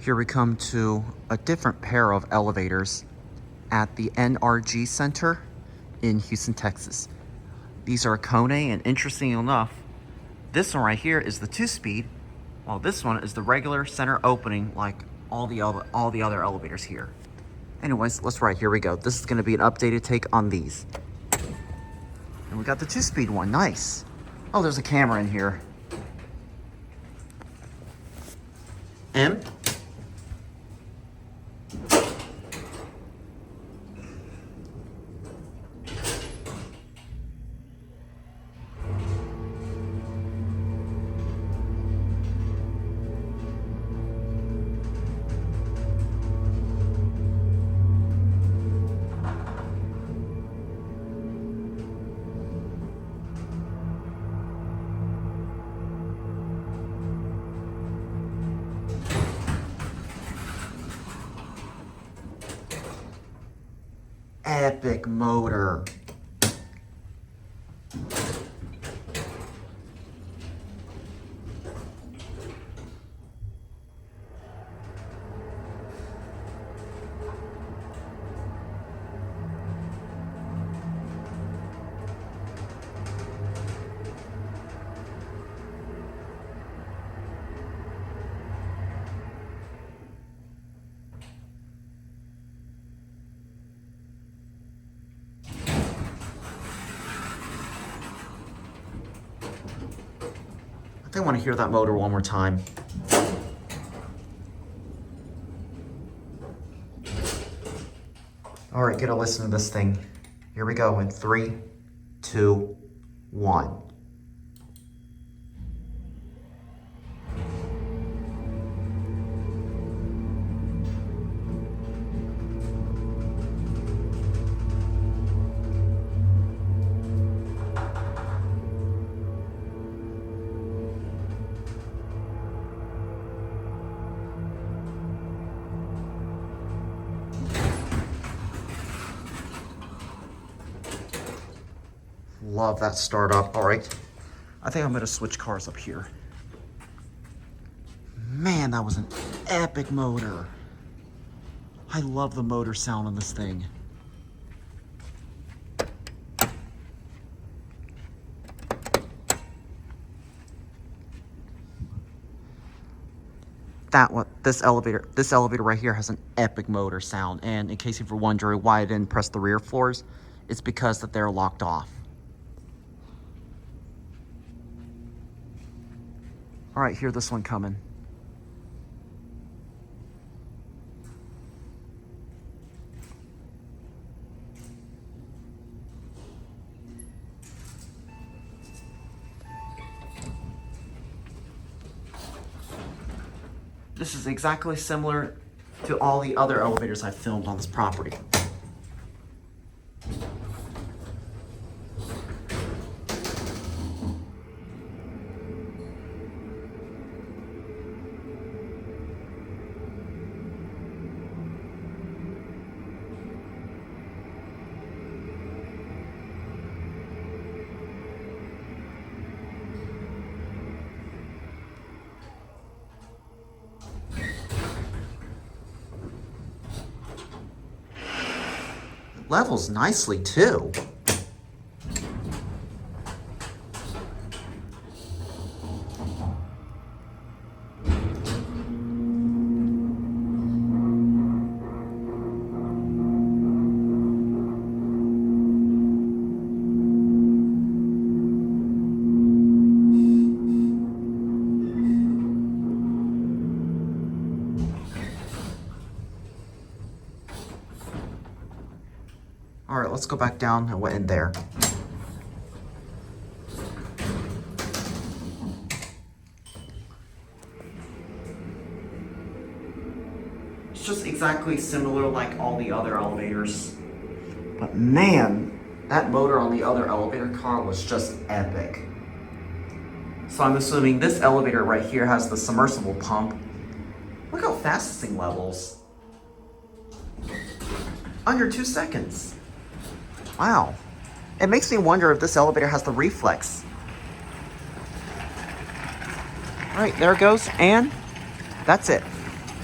Here we come to a different pair of elevators at the NRG Center in Houston, Texas. These are Kone, and interesting enough, this one right here is the 2-speed, while this one is the regular center opening like all the other elevators here. Anyways, let's ride. Here we go. This is going to be an updated take on these. And we got the 2-speed one. Nice. Oh, there's a camera in here. M. Epic motor. I want to hear that motor one more time. All right, get a listen to this thing. Here we go in 3, 2, 1. Love that startup. All right, I think I'm gonna switch cars up here. Man, that was an epic motor. I love the motor sound on this thing. This elevator right here has an epic motor sound. And in case you were wondering why I didn't press the rear floors, it's because that they're locked off. All right, hear this one coming. This is exactly similar to all the other elevators I've filmed on this property. Levels nicely too. All right, let's go back down and went in there. It's just exactly similar like all the other elevators. But man, that motor on the other elevator car was just epic. So I'm assuming this elevator right here has the submersible pump. Look how fast this thing levels. Under 2 seconds. Wow. It makes me wonder if this elevator has the reflex. All right, there it goes, and that's it.